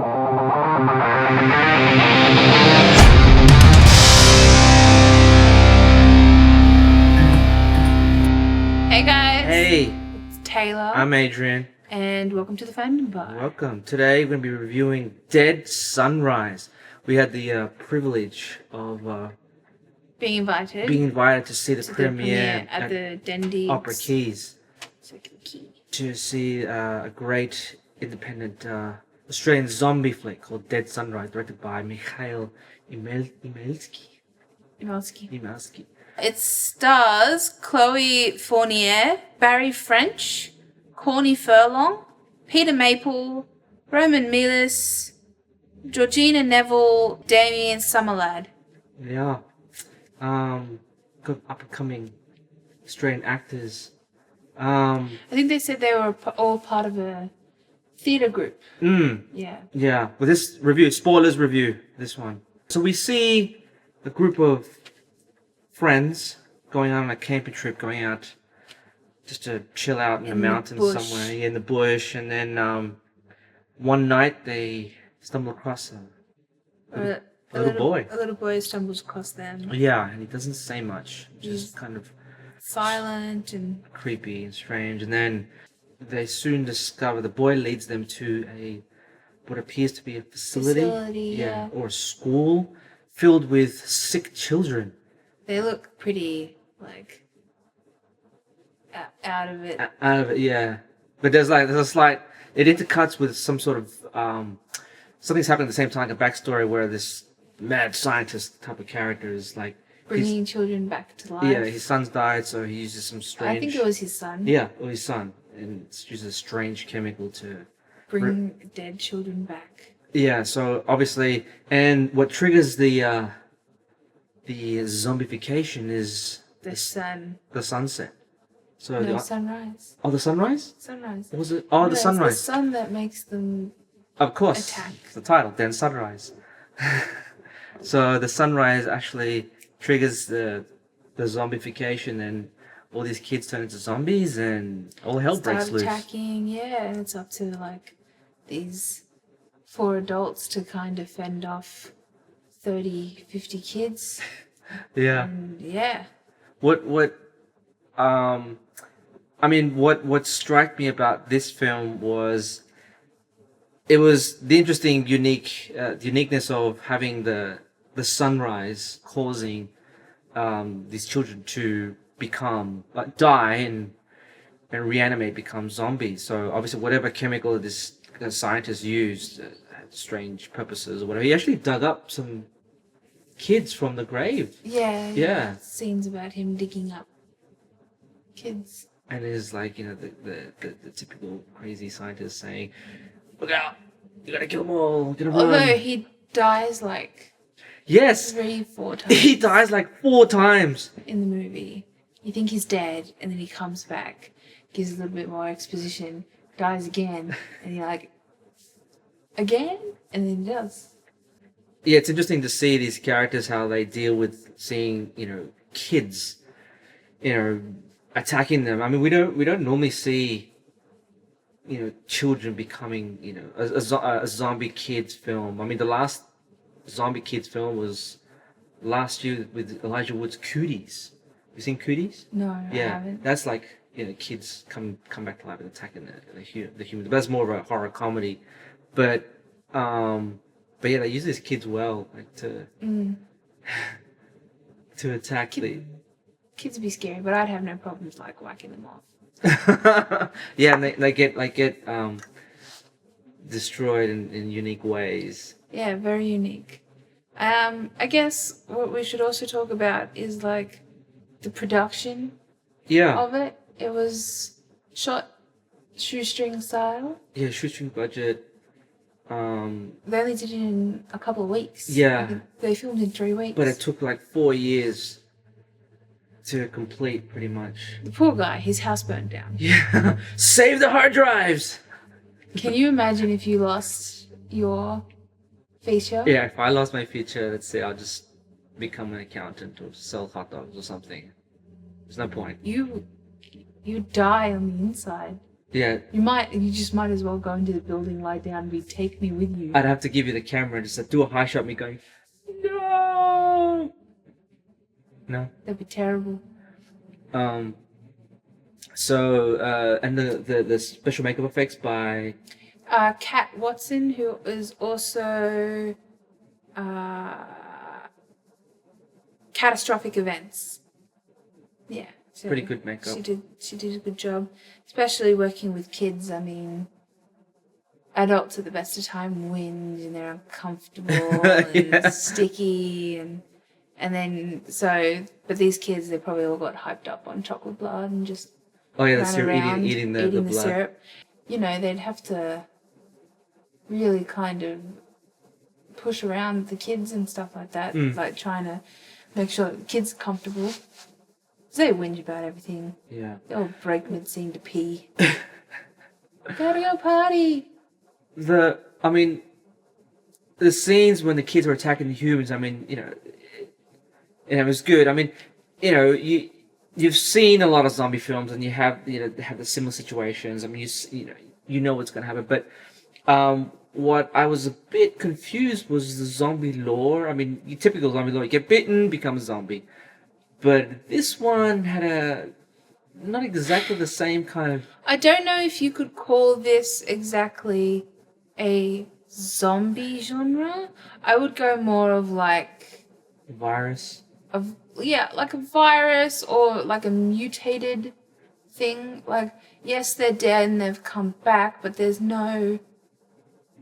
Hey guys! Hey! It's Taylor. I'm Adrian. And welcome to the Fandom Bar. Welcome. Today we're going to be reviewing Dead Sunrise. We had the privilege of being invited to see the premiere at the Dendy Opera Keys. Key. To see a great independent Australian zombie flick called Dead Sunrise, directed by Mikhail Imelski. It stars Chloe Fournier, Barry French, Corny Furlong, Peter Maple, Roman Milas, Georgina Neville, Damien Summerlad. Yeah. Good up-and-coming Australian actors. I think they said they were all part of a theatre group. Yeah. Yeah. Well, this review, spoilers review, this one. So we see a group of friends going on a camping trip, going out just to chill out in the mountains somewhere, in the bush, and then one night they stumble across a little boy. A little boy stumbles across them. Yeah, and he doesn't say much, just kind of silent and creepy and strange. And then they soon discover the boy leads them to what appears to be a facility, or a school filled with sick children. They look pretty, like, out of it. Out of it, yeah. But there's a slight, it intercuts with some sort of, something's happening at the same time, like a backstory where this mad scientist type of character is like, bringing children back to life. Yeah, his son's died, so he uses some strange... I think it was his son. Yeah, it was his son. And it uses a strange chemical to... bring dead children back. Yeah, so obviously... And what triggers the zombification is... The sun. The sunset. So no, sunrise. Oh, the sunrise? Sunrise. What was it? Oh, the sunrise. It's the sun that makes them of course. attack. It's the title, then sunrise. So the sunrise actually triggers the zombification, and all these kids turn into zombies and all hell breaks loose. Attacking, yeah, and it's up to like these 4 adults to kind of fend off 30, 50 kids. Yeah. And yeah. What struck me about this film was the interesting uniqueness of having the sunrise causing these children to die and reanimate, become zombies. So obviously whatever chemical this scientist used had strange purposes or whatever. He actually dug up some kids from the grave. Yeah. Scenes about him digging up kids. And it's like, the typical crazy scientist saying, "Look out! You gotta kill them all. Get them Although run." he dies like... Yes! 3-4 times. He dies like 4 times. In the movie. You think he's dead, and then he comes back, gives a little bit more exposition, dies again, and you're like, again? And then he does. Yeah, it's interesting to see these characters, how they deal with seeing, kids, attacking them. I mean, we don't normally see, children becoming, a zombie kids film. I mean, the last zombie kids film was last year with Elijah Wood's Cooties. You seen Cooties? No, I haven't. That's like, kids come back to life and attacking the humans. But that's more of a horror comedy. But yeah, they use these kids well, like to attack kids would be scary, but I'd have no problems like whacking them off. Yeah, and they get destroyed in unique ways. Yeah, very unique. I guess what we should also talk about is like the production of it. It was shot shoestring style. Yeah, shoestring budget. They only did it in a couple of weeks. Yeah. They filmed in 3 weeks. But it took like 4 years to complete, pretty much. The poor guy, his house burned down. Yeah. Save the hard drives! Can you imagine if you lost your feature? Yeah, if I lost my feature, let's say I'll just become an accountant or sell hot dogs or something. There's no point. You die on the inside. Yeah. You just might as well go into the building, lie down, and take me with you. I'd have to give you the camera and just do a high shot of me going, no. No. That'd be terrible. So and the special makeup effects by Kat Watson, who is also Catastrophic Events. Yeah. So pretty good makeup. She did a good job, especially working with kids. I mean, adults at the best of time whinge and they're uncomfortable and sticky and then but these kids, they probably all got hyped up on chocolate blood and just eating the blood. Syrup. You know, they'd have to really kind of push around the kids and stuff like that, like trying to make sure that the kids are comfortable. They whinge about everything. Yeah. They'll break mid-scene to pee. Gotta go party. The scenes when the kids were attacking the humans, I mean, you know, and it was good. I mean, you know, you've seen a lot of zombie films, and you have the similar situations. I mean, you know what's going to happen. But what I was a bit confused was the zombie lore. I mean, your typical zombie lore: you get bitten, become a zombie. But this one had not exactly the same kind of... I don't know if you could call this exactly a zombie genre. I would go more of like... virus? Like a virus or like a mutated thing. Like, yes, they're dead and they've come back, but there's a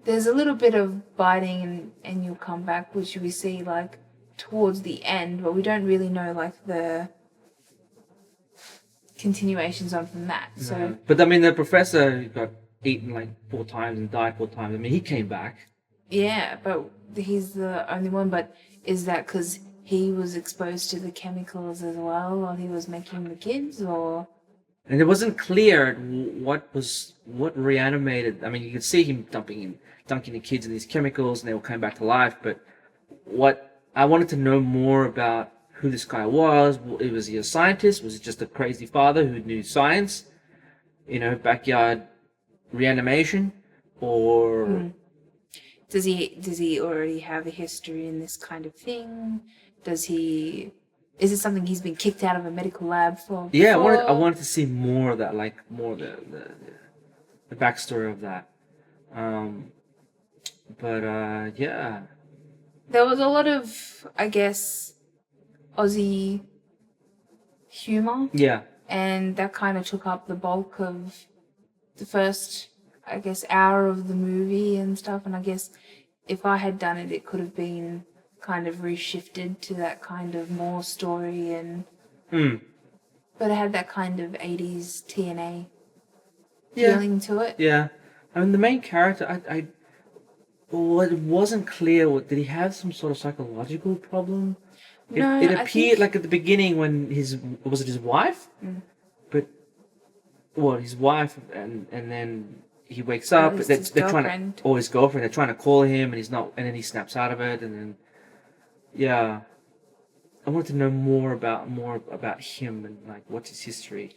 little bit of biting and you'll come back, which we see like towards the end, but we don't really know like the continuations on from that. So, no. But I mean, the professor got eaten like 4 times and died 4 times. I mean, he came back. Yeah, but he's the only one. But is that because he was exposed to the chemicals as well while he was making the kids, or? And it wasn't clear what reanimated. I mean, you could see him dunking the kids in these chemicals, and they all came back to life. But what I wanted to know more about who this guy was. Was he a scientist? Was he just a crazy father who knew science? You know, backyard reanimation, or does he already have a history in this kind of thing? Is it something he's been kicked out of a medical lab for? Yeah, I wanted to see more of that, like more the backstory of that. Yeah. There was a lot of, I guess, Aussie humour. Yeah. And that kind of took up the bulk of the first, I guess, hour of the movie and stuff. And I guess if I had done it, it could have been kind of reshifted to that kind of more story and... But it had that kind of 80s TNA feeling to it. Yeah. I mean, the main character, it wasn't clear. Did he have some sort of psychological problem? No, it appeared like at the beginning when his wife? But his wife, and then he wakes up. They're trying to, or his girlfriend. They're trying to call him, and he's not. And then he snaps out of it, and then I wanted to know more about him and like what's his history,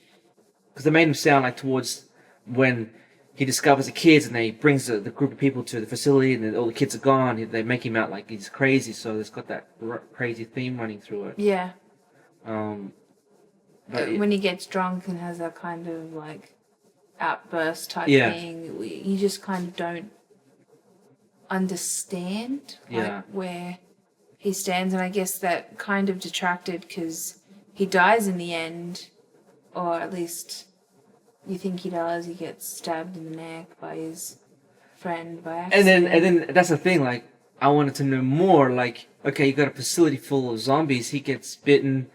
because they made him sound like towards when he discovers the kids and they brings the group of people to the facility and then all the kids are gone. They make him out like he's crazy, so it's got that crazy theme running through it. Yeah. But when he gets drunk and has that kind of like outburst type thing, you just kind of don't understand where he stands, and I guess that kind of detracted because he dies in the end, or at least you think he does. He gets stabbed in the neck by his friend by accident. And then that's the thing. Like, I wanted to know more. Like, okay, you got a facility full of zombies. He gets bitten,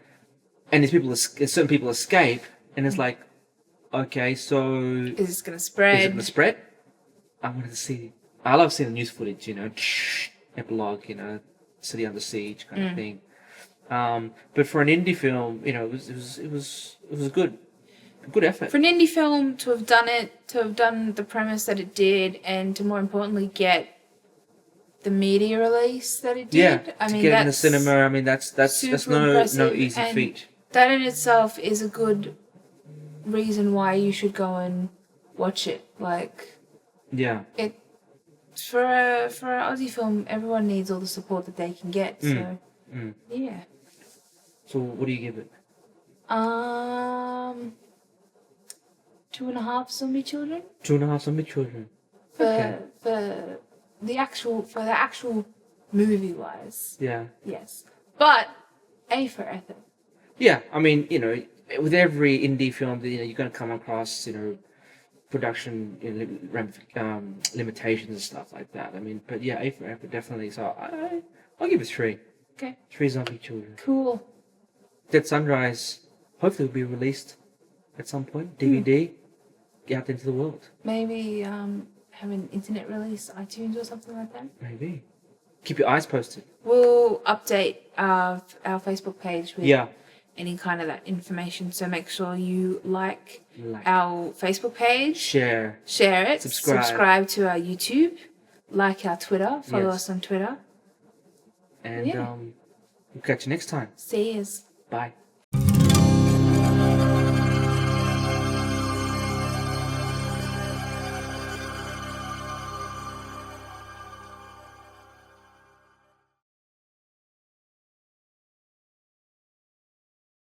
and certain people escape, and it's like, okay, so is this gonna spread? Is it gonna spread? I wanted to see. I love seeing the news footage. You know, epilogue. You know, city under siege kind of thing. But for an indie film, you know, it was good. Good effort. For an indie film to have done the premise that it did, and to more importantly get the media release that it did. Yeah, I mean, get that's it in the cinema. I mean, that's no easy feat. That in itself is a good reason why you should go and watch it. Like, Yeah. it for a Aussie film, everyone needs all the support that they can get. So yeah. So what do you give it? 2.5 zombie children. 2.5 zombie children. For the actual movie wise. Yeah. Yes. But A for effort. Yeah, I mean, you know, with every indie film, you know, you're going to come across, you know, production limitations and stuff like that. I mean, but yeah, A for effort, definitely. So I'll give it 3. Okay. 3 zombie children. Cool. Dead Sunrise, hopefully will be released at some point. DVD, get out into the world. Maybe have an internet release, iTunes or something like that. Maybe. Keep your eyes posted. We'll update our Facebook page with any kind of that information. So make sure you like our Facebook page. Share it. Subscribe to our YouTube. Like our Twitter. Follow us on Twitter. And we'll catch you next time. See yous. Bye.